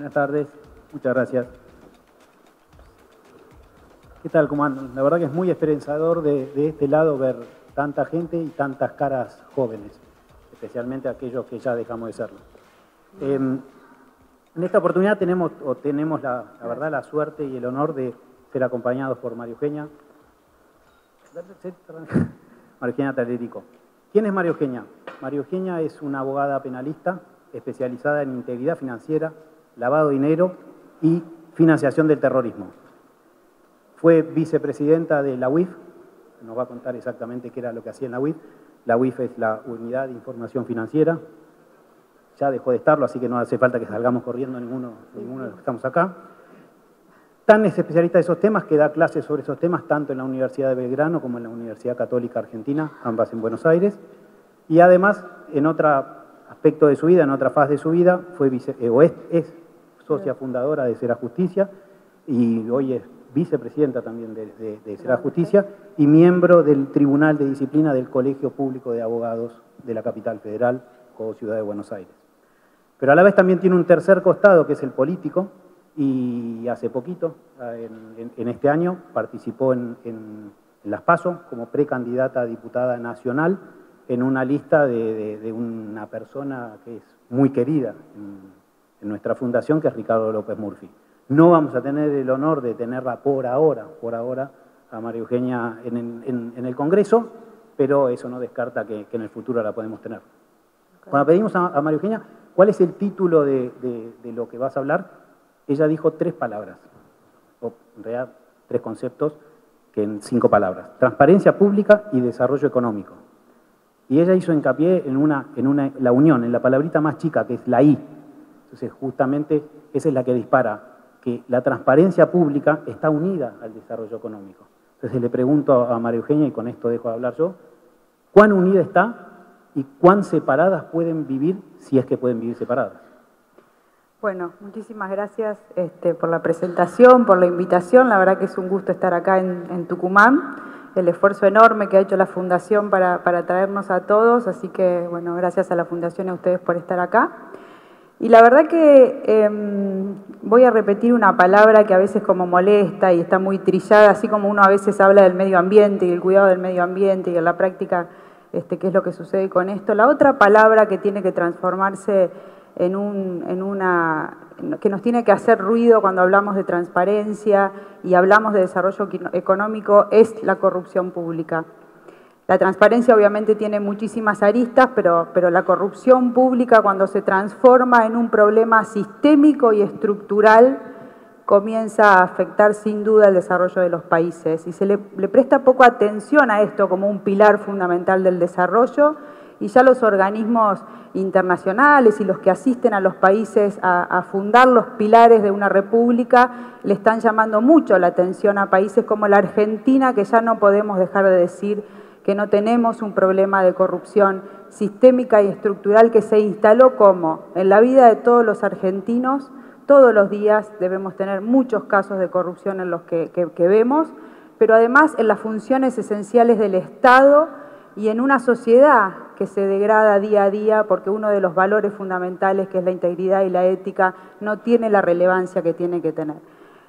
Buenas tardes, muchas gracias. ¿Qué tal, cómo andan? La verdad que es muy esperanzador de este lado ver tanta gente y tantas caras jóvenes, especialmente aquellos que ya dejamos de serlo. En esta oportunidad tenemos la verdad la suerte y el honor de ser acompañados por María Eugenia. María Eugenia Talerico. ¿Quién es María Eugenia? María Eugenia es una abogada penalista especializada en integridad financiera, lavado de dinero y financiación del terrorismo. Fue vicepresidenta de la UIF, nos va a contar exactamente qué era lo que hacía en la UIF. La UIF es la Unidad de Información Financiera. Ya dejó de estarlo, así que no hace falta que salgamos corriendo ninguno de los que estamos acá. Tan es especialista de esos temas que da clases sobre esos temas tanto en la Universidad de Belgrano como en la Universidad Católica Argentina, ambas en Buenos Aires. Y además, en otro aspecto de su vida, en otra fase de su vida, es socia fundadora de Será Justicia y hoy es vicepresidenta también de Será Justicia y miembro del Tribunal de Disciplina del Colegio Público de Abogados de la Capital Federal o Ciudad de Buenos Aires. Pero a la vez también tiene un tercer costado, que es el político, y hace poquito, en este año, participó en las PASO como precandidata a diputada nacional en una lista de una persona que es muy querida en nuestra fundación, que es Ricardo López Murphy. No vamos a tener el honor de tenerla por ahora a María Eugenia en el Congreso, pero eso no descarta que en el futuro la podemos tener. Okay. Cuando pedimos a María Eugenia, ¿cuál es el título de lo que vas a hablar? Ella dijo 3 palabras, o en realidad 3 conceptos que en 5 palabras. Transparencia pública y desarrollo económico. Y ella hizo hincapié en la unión, en la palabrita más chica, que es la I. Entonces, justamente, esa es la que dispara, que la transparencia pública está unida al desarrollo económico. Entonces, le pregunto a María Eugenia, y con esto dejo de hablar yo, ¿cuán unida está y cuán separadas pueden vivir, si es que pueden vivir separadas? Bueno, muchísimas gracias por la presentación, por la invitación. La verdad que es un gusto estar acá en Tucumán. El esfuerzo enorme que ha hecho la Fundación para traernos a todos. Así que, bueno, gracias a la Fundación y a ustedes por estar acá. Y la verdad que voy a repetir una palabra que a veces como molesta y está muy trillada, así como uno a veces habla del medio ambiente y el cuidado del medio ambiente y en la práctica qué es lo que sucede con esto. La otra palabra que tiene que transformarse que nos tiene que hacer ruido cuando hablamos de transparencia y hablamos de desarrollo económico es la corrupción pública. La transparencia obviamente tiene muchísimas aristas, pero la corrupción pública, cuando se transforma en un problema sistémico y estructural, comienza a afectar sin duda el desarrollo de los países. Y se le presta poco atención a esto como un pilar fundamental del desarrollo, y ya los organismos internacionales y los que asisten a los países a fundar los pilares de una república le están llamando mucho la atención a países como la Argentina, que ya no podemos dejar de decir que no tenemos un problema de corrupción sistémica y estructural que se instaló como en la vida de todos los argentinos. Todos los días debemos tener muchos casos de corrupción en los que vemos, pero además en las funciones esenciales del Estado y en una sociedad que se degrada día a día porque uno de los valores fundamentales, que es la integridad y la ética, no tiene la relevancia que tiene que tener.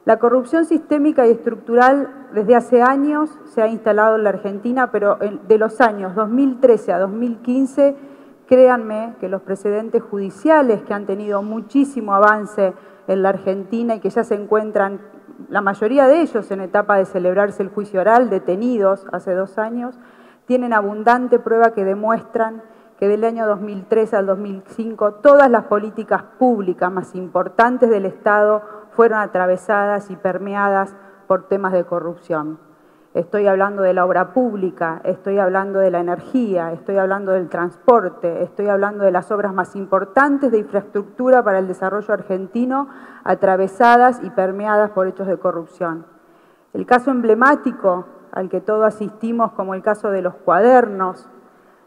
La corrupción sistémica y estructural desde hace años se ha instalado en la Argentina, pero de los años 2013 a 2015, créanme que los precedentes judiciales que han tenido muchísimo avance en la Argentina y que ya se encuentran, la mayoría de ellos en etapa de celebrarse el juicio oral, detenidos hace 2 años, tienen abundante prueba que demuestran que del año 2003 al 2005 todas las políticas públicas más importantes del Estado fueron atravesadas y permeadas por temas de corrupción. Estoy hablando de la obra pública, estoy hablando de la energía, estoy hablando del transporte, estoy hablando de las obras más importantes de infraestructura para el desarrollo argentino, atravesadas y permeadas por hechos de corrupción. El caso emblemático al que todos asistimos, como el caso de los cuadernos,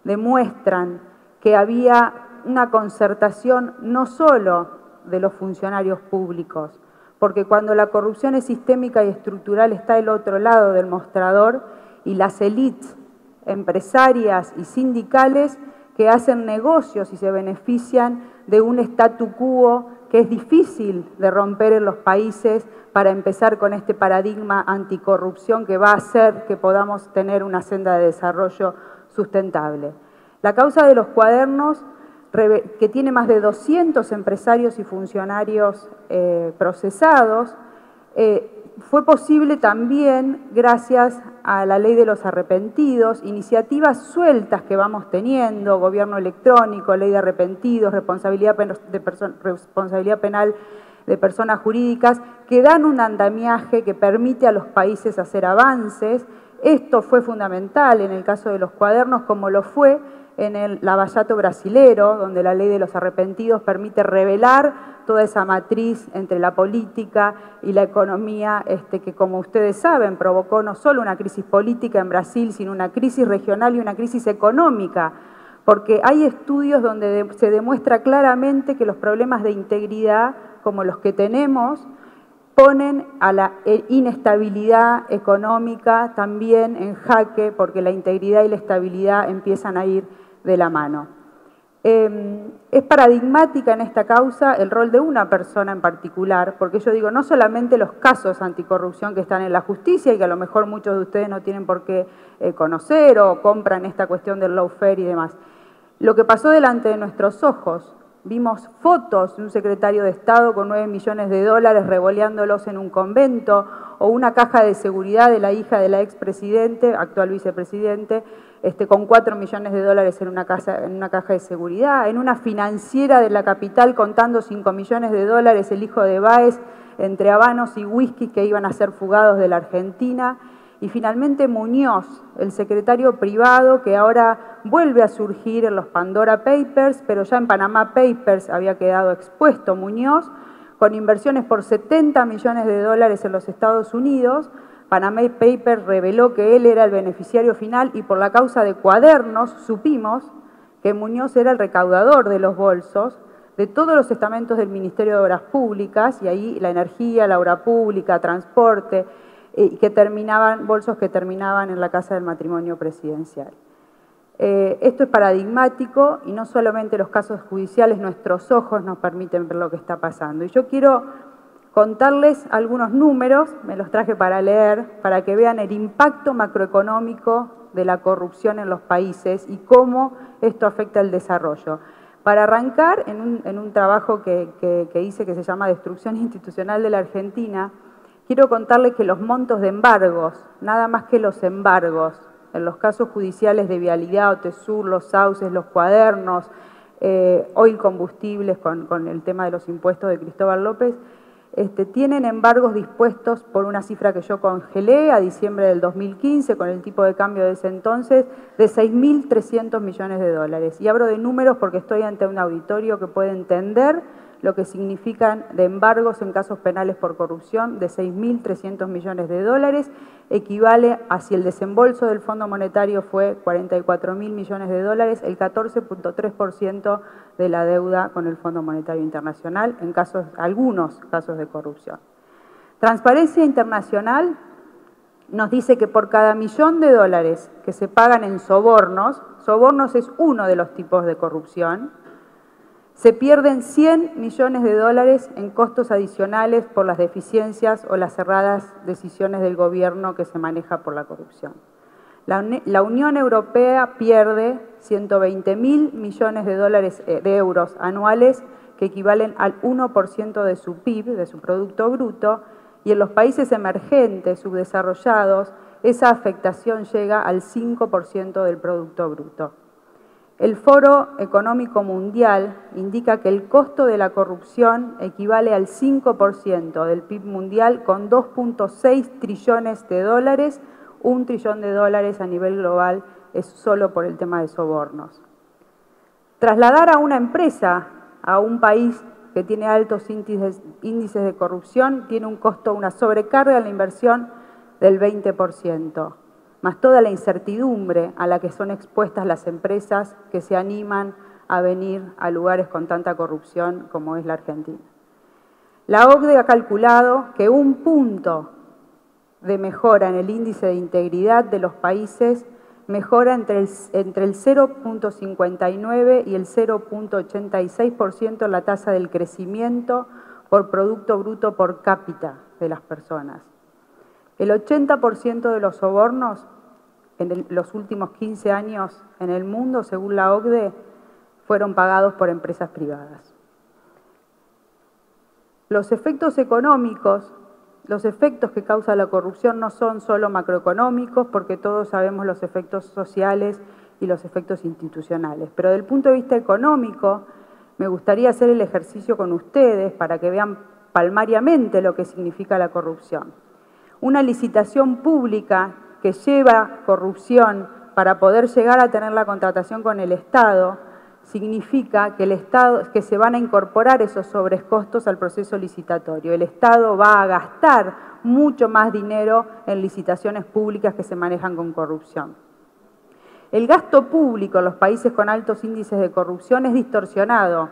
demuestran que había una concertación no solo de los funcionarios públicos, porque cuando la corrupción es sistémica y estructural está del otro lado del mostrador y las élites empresarias y sindicales que hacen negocios y se benefician de un statu quo que es difícil de romper en los países para empezar con este paradigma anticorrupción que va a hacer que podamos tener una senda de desarrollo sustentable. La causa de los cuadernos, que tiene más de 200 empresarios y funcionarios procesados, fue posible también gracias a la ley de los arrepentidos, iniciativas sueltas que vamos teniendo, gobierno electrónico, ley de arrepentidos, responsabilidad penal de personas jurídicas, que dan un andamiaje que permite a los países hacer avances. Esto fue fundamental en el caso de los cuadernos, como lo fue en el lavallato brasilero, donde la ley de los arrepentidos permite revelar toda esa matriz entre la política y la economía, que como ustedes saben provocó no solo una crisis política en Brasil, sino una crisis regional y una crisis económica, porque hay estudios donde se demuestra claramente que los problemas de integridad, como los que tenemos, ponen a la inestabilidad económica también en jaque, porque la integridad y la estabilidad empiezan a ir de la mano. Es paradigmática en esta causa el rol de una persona en particular, porque yo digo, no solamente los casos anticorrupción que están en la justicia y que a lo mejor muchos de ustedes no tienen por qué conocer o compran esta cuestión del lawfare y demás. Lo que pasó delante de nuestros ojos, vimos fotos de un secretario de Estado con 9 millones de dólares revoleándolos en un convento, o una caja de seguridad de la hija de la expresidente, actual vicepresidente, con 4 millones de dólares en una caja de seguridad, en una financiera de la capital contando 5 millones de dólares el hijo de Báez entre habanos y whisky que iban a ser fugados de la Argentina. Y finalmente Muñoz, el secretario privado que ahora vuelve a surgir en los Pandora Papers, pero ya en Panama Papers había quedado expuesto Muñoz, con inversiones por 70 millones de dólares en los Estados Unidos. Panama Papers reveló que él era el beneficiario final y por la causa de cuadernos supimos que Muñoz era el recaudador de los bolsos de todos los estamentos del Ministerio de Obras Públicas, y ahí la energía, la obra pública, transporte, bolsos que terminaban en la Casa del Matrimonio Presidencial. Esto es paradigmático y no solamente los casos judiciales, nuestros ojos nos permiten ver lo que está pasando. Y yo quiero contarles algunos números, me los traje para leer, para que vean el impacto macroeconómico de la corrupción en los países y cómo esto afecta el desarrollo. Para arrancar, en un trabajo que hice que se llama Destrucción Institucional de la Argentina, quiero contarles que los montos de embargos, nada más que los embargos, en los casos judiciales de Vialidad, OTESUR, los sauces, los cuadernos, Oil Combustibles con el tema de los impuestos de Cristóbal López, tienen embargos dispuestos por una cifra que yo congelé a diciembre del 2015 con el tipo de cambio de ese entonces de 6.300 millones de dólares. Y hablo de números porque estoy ante un auditorio que puede entender lo que significan de embargos en casos penales por corrupción de 6.300 millones de dólares, equivale a, si el desembolso del Fondo Monetario fue 44.000 millones de dólares, el 14.3% de la deuda con el Fondo Monetario Internacional en algunos casos de corrupción. Transparencia Internacional nos dice que por cada $1.000.000 que se pagan en sobornos es uno de los tipos de corrupción, se pierden 100 millones de dólares en costos adicionales por las deficiencias o las erradas decisiones del gobierno que se maneja por la corrupción. La Unión Europea pierde 120.000 millones de euros anuales, que equivalen al 1% de su PIB, de su Producto Bruto, y en los países emergentes, subdesarrollados, esa afectación llega al 5% del Producto Bruto. El Foro Económico Mundial indica que el costo de la corrupción equivale al 5% del PIB mundial con 2.6 trillones de dólares. $1 trillón a nivel global es solo por el tema de sobornos. Trasladar a una empresa a un país que tiene altos índices de corrupción tiene un costo, una sobrecarga en la inversión del 20%. Más toda la incertidumbre a la que son expuestas las empresas que se animan a venir a lugares con tanta corrupción como es la Argentina. La OCDE ha calculado que 1 punto de mejora en el índice de integridad de los países mejora entre el 0,59 y el 0,86% la tasa del crecimiento por Producto Bruto por cápita de las personas. El 80% de los sobornos en los últimos 15 años en el mundo, según la OCDE, fueron pagados por empresas privadas. Los efectos económicos, los efectos que causa la corrupción no son solo macroeconómicos, porque todos sabemos los efectos sociales y los efectos institucionales. Pero desde el punto de vista económico, me gustaría hacer el ejercicio con ustedes para que vean palmariamente lo que significa la corrupción. Una licitación pública que lleva corrupción para poder llegar a tener la contratación con el Estado, significa que que se van a incorporar esos sobrecostos al proceso licitatorio. El Estado va a gastar mucho más dinero en licitaciones públicas que se manejan con corrupción. El gasto público en los países con altos índices de corrupción es distorsionado,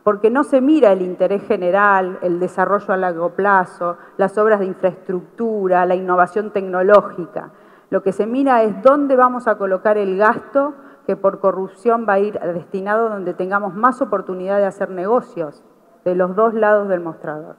porque no se mira el interés general, el desarrollo a largo plazo, las obras de infraestructura, la innovación tecnológica. Lo que se mira es dónde vamos a colocar el gasto que por corrupción va a ir destinado donde tengamos más oportunidad de hacer negocios, de los dos lados del mostrador.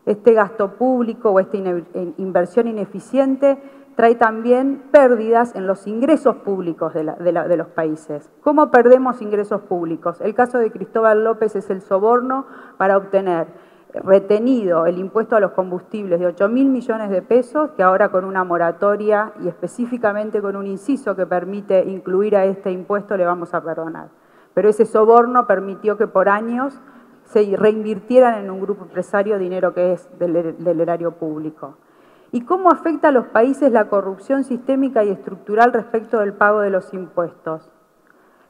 Este gasto público o esta inversión ineficiente trae también pérdidas en los ingresos públicos de los países. ¿Cómo perdemos ingresos públicos? El caso de Cristóbal López es el soborno para obtener retenido el impuesto a los combustibles de 8.000 millones de pesos, que ahora con una moratoria y específicamente con un inciso que permite incluir a este impuesto le vamos a perdonar. Pero ese soborno permitió que por años se reinvirtieran en un grupo empresario dinero que es del erario público. ¿Y cómo afecta a los países la corrupción sistémica y estructural respecto del pago de los impuestos?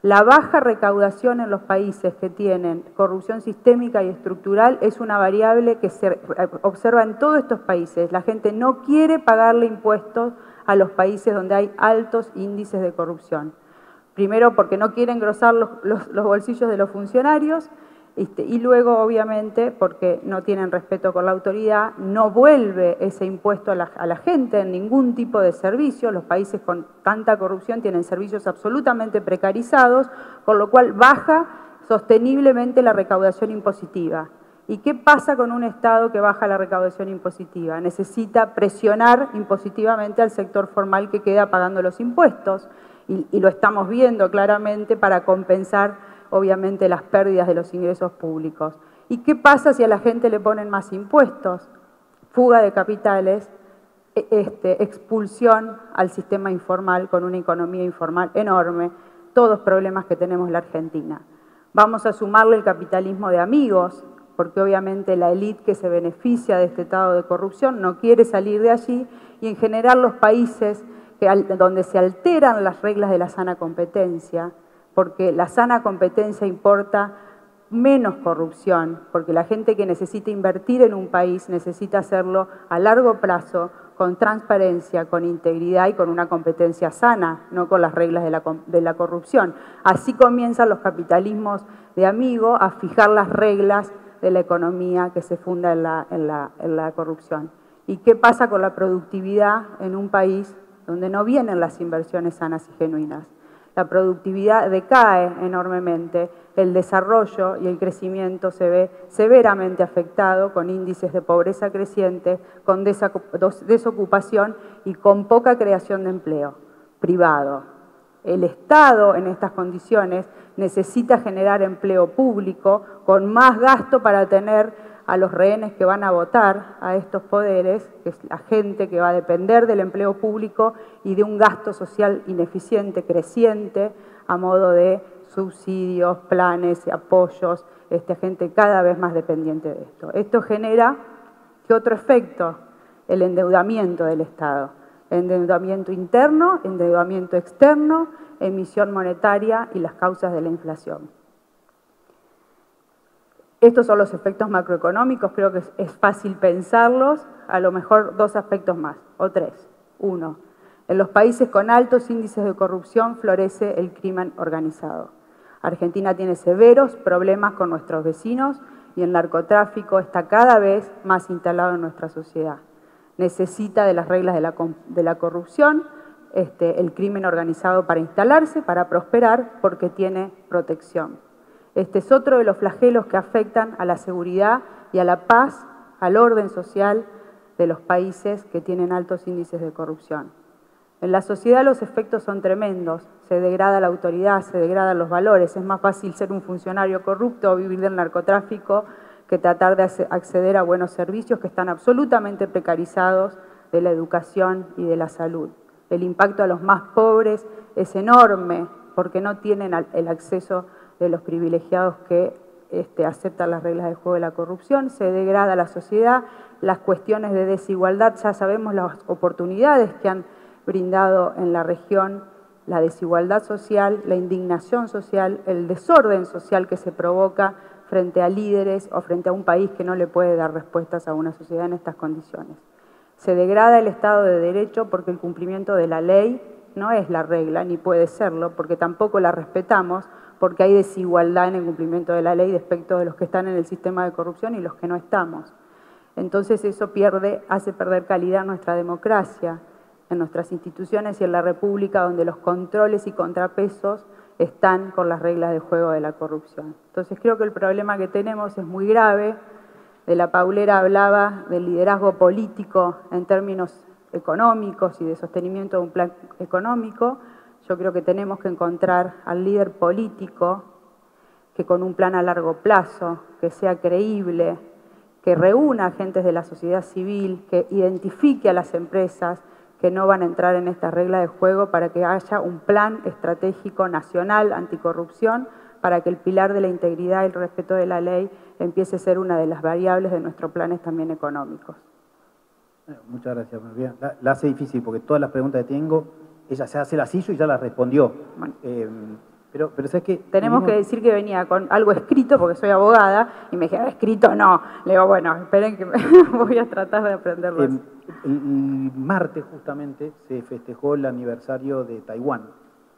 La baja recaudación en los países que tienen corrupción sistémica y estructural es una variable que se observa en todos estos países. La gente no quiere pagarle impuestos a los países donde hay altos índices de corrupción. Primero porque no quiere engrosar los bolsillos de los funcionarios y luego obviamente porque no tienen respeto con la autoridad, no vuelve ese impuesto a la gente en ningún tipo de servicio. Los países con tanta corrupción tienen servicios absolutamente precarizados, con lo cual baja sosteniblemente la recaudación impositiva. ¿Y qué pasa con un Estado que baja la recaudación impositiva? Necesita presionar impositivamente al sector formal que queda pagando los impuestos y lo estamos viendo claramente para compensar obviamente las pérdidas de los ingresos públicos. ¿Y qué pasa si a la gente le ponen más impuestos? Fuga de capitales, expulsión al sistema informal con una economía informal enorme, todos problemas que tenemos en la Argentina. Vamos a sumarle el capitalismo de amigos, porque obviamente la élite que se beneficia de este estado de corrupción no quiere salir de allí y en general los países donde se alteran las reglas de la sana competencia, porque la sana competencia importa menos corrupción, porque la gente que necesita invertir en un país necesita hacerlo a largo plazo, con transparencia, con integridad y con una competencia sana, no con las reglas de la corrupción. Así comienzan los capitalismos de amigo a fijar las reglas de la economía que se funda en la corrupción. ¿Y qué pasa con la productividad en un país donde no vienen las inversiones sanas y genuinas? La productividad decae enormemente, el desarrollo y el crecimiento se ve severamente afectado con índices de pobreza creciente, con desocupación y con poca creación de empleo privado. El Estado en estas condiciones necesita generar empleo público con más gasto para tener a los rehenes que van a votar a estos poderes, que es la gente que va a depender del empleo público y de un gasto social ineficiente, creciente, a modo de subsidios, planes, apoyos, gente cada vez más dependiente de esto. Esto genera, ¿qué otro efecto? El endeudamiento del Estado. Endeudamiento interno, endeudamiento externo, emisión monetaria y las causas de la inflación. Estos son los efectos macroeconómicos, creo que es fácil pensarlos, a lo mejor dos aspectos más, o tres. Uno, en los países con altos índices de corrupción florece el crimen organizado. Argentina tiene severos problemas con nuestros vecinos y el narcotráfico está cada vez más instalado en nuestra sociedad. Necesita de las reglas de la corrupción, el crimen organizado para instalarse, para prosperar, porque tiene protección. Este es otro de los flagelos que afectan a la seguridad y a la paz, al orden social de los países que tienen altos índices de corrupción. En la sociedad los efectos son tremendos, se degrada la autoridad, se degradan los valores, es más fácil ser un funcionario corrupto o vivir del narcotráfico que tratar de acceder a buenos servicios que están absolutamente precarizados de la educación y de la salud. El impacto a los más pobres es enorme porque no tienen el acceso de los privilegiados que aceptan las reglas de juego de la corrupción, se degrada la sociedad, las cuestiones de desigualdad, ya sabemos las oportunidades que han brindado en la región, la desigualdad social, la indignación social, el desorden social que se provoca frente a líderes o frente a un país que no le puede dar respuestas a una sociedad en estas condiciones. Se degrada el Estado de Derecho porque el cumplimiento de la ley no es la regla, ni puede serlo, porque tampoco la respetamos, porque hay desigualdad en el cumplimiento de la ley respecto de los que están en el sistema de corrupción y los que no estamos. Entonces eso hace perder calidad a nuestra democracia, en nuestras instituciones y en la República, donde los controles y contrapesos están con las reglas de juego de la corrupción. Entonces creo que el problema que tenemos es muy grave. De la Paulera hablaba del liderazgo político en términos económicos y de sostenimiento de un plan económico. Yo creo que tenemos que encontrar al líder político que con un plan a largo plazo, que sea creíble, que reúna agentes de la sociedad civil, que identifique a las empresas que no van a entrar en esta regla de juego para que haya un plan estratégico nacional anticorrupción para que el pilar de la integridad y el respeto de la ley empiece a ser una de las variables de nuestros planes también económicos. Muchas gracias, María. La hace difícil porque todas las preguntas que tengo, ella se las hizo y ya las respondió. Bueno. Pero ¿sabes qué? Tenemos que decir que venía con algo escrito, porque soy abogada, y me dije, escrito no. Le digo, bueno, esperen que voy a tratar de aprenderlo. El martes justamente se festejó el aniversario de Taiwán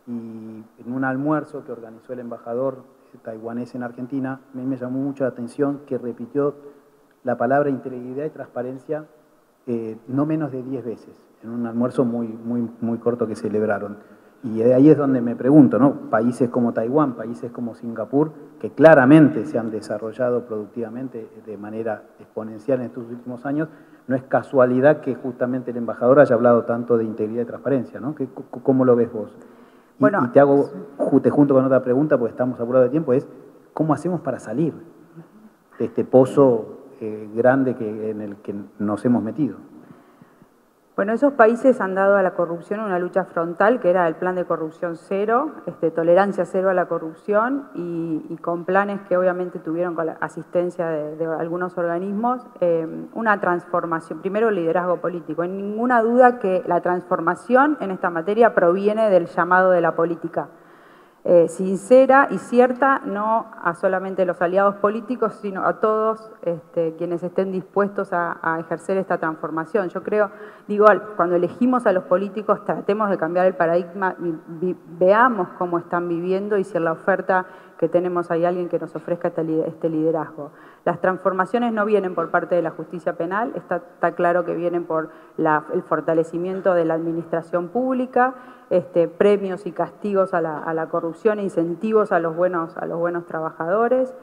y en un almuerzo que organizó el embajador taiwanés en Argentina, me llamó mucho la atención que repitió la palabra integridad y transparencia no menos de 10 veces, en un almuerzo muy corto que celebraron. Y de ahí es donde me pregunto, ¿no? Países como Taiwán, países como Singapur, que claramente se han desarrollado productivamente de manera exponencial en estos últimos años, no es casualidad que justamente el embajador haya hablado tanto de integridad y transparencia, ¿no? ¿Cómo lo ves vos? Bueno, y te junto con otra pregunta, porque estamos apurados de tiempo, es ¿cómo hacemos para salir de este pozo grande en el que nos hemos metido? Bueno, esos países han dado a la corrupción una lucha frontal, que era el plan de corrupción cero, tolerancia cero a la corrupción, y con planes que obviamente tuvieron con la asistencia de algunos organismos, una transformación, primero el liderazgo político. En ninguna duda que la transformación en esta materia proviene del llamado de la política. Sincera y cierta, no a solamente los aliados políticos, sino a todos quienes estén dispuestos a ejercer esta transformación. Yo creo, cuando elegimos a los políticos, tratemos de cambiar el paradigma, veamos cómo están viviendo y si en la oferta que tenemos hay alguien que nos ofrezca este liderazgo. Las transformaciones no vienen por parte de la justicia penal, está claro que vienen por el fortalecimiento de la administración pública, premios y castigos a la corrupción, incentivos a los buenos trabajadores,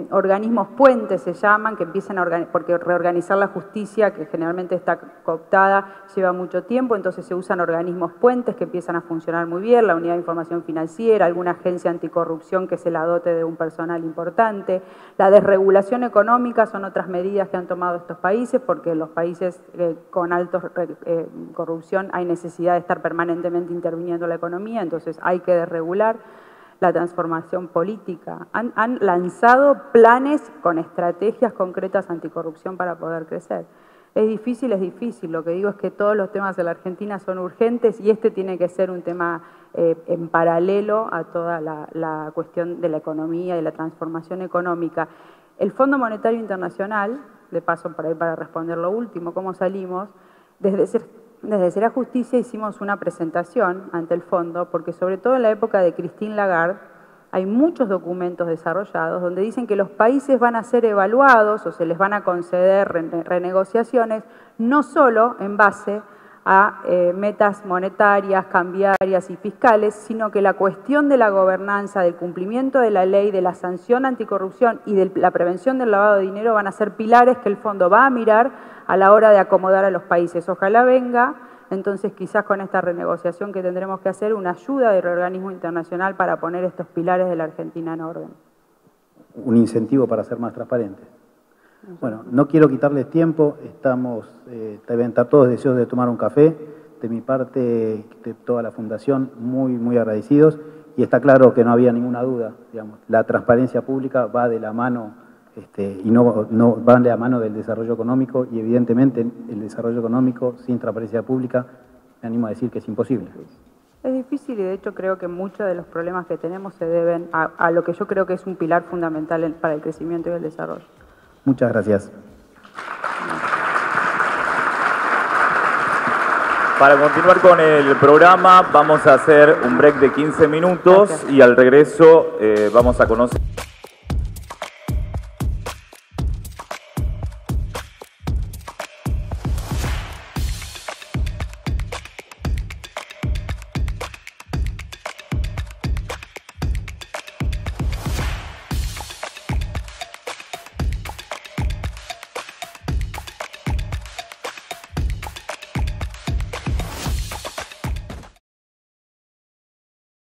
organismos puentes se llaman, que empiezan porque reorganizar la justicia, que generalmente está cooptada, lleva mucho tiempo, entonces se usan organismos puentes que empiezan a funcionar muy bien, la unidad de información financiera, alguna agencia anticorrupción que se la dote de un personal importante. La desregulación económica son otras medidas que han tomado estos países, porque en los países con alta corrupción hay necesidad de estar permanentemente interviniendo la economía, entonces hay que desregular. La transformación política. Han lanzado planes con estrategias concretas anticorrupción para poder crecer. Es difícil. Lo que digo es que todos los temas de la Argentina son urgentes y tiene que ser un tema en paralelo a toda la cuestión de la economía y la transformación económica. El Fondo Monetario Internacional, de paso para responder lo último, ¿cómo salimos? Desde Será Justicia hicimos una presentación ante el fondo, porque sobre todo en la época de Christine Lagarde hay muchos documentos desarrollados donde dicen que los países van a ser evaluados o se les van a conceder renegociaciones no solo en base a metas monetarias, cambiarias y fiscales, sino que la cuestión de la gobernanza, del cumplimiento de la ley, de la sanción anticorrupción y de la prevención del lavado de dinero van a ser pilares que el fondo va a mirar a la hora de acomodar a los países. Ojalá venga, entonces quizás con esta renegociación que tendremos que hacer, una ayuda del organismo internacional para poner estos pilares de la Argentina en orden. Un incentivo para ser más transparente. Bueno, no quiero quitarles tiempo, deben estar todos deseosos de tomar un café. De mi parte, de toda la Fundación, muy agradecidos. Y está claro que no había ninguna duda, digamos, la transparencia pública va de la mano, y no va de la mano del desarrollo económico, y evidentemente el desarrollo económico sin transparencia pública, me animo a decir que es imposible. Es difícil y de hecho creo que muchos de los problemas que tenemos se deben a lo que yo creo que es un pilar fundamental para el crecimiento y el desarrollo. Muchas gracias. Para continuar con el programa vamos a hacer un break de 15 minutos. Gracias. Y al regreso vamos a conocer...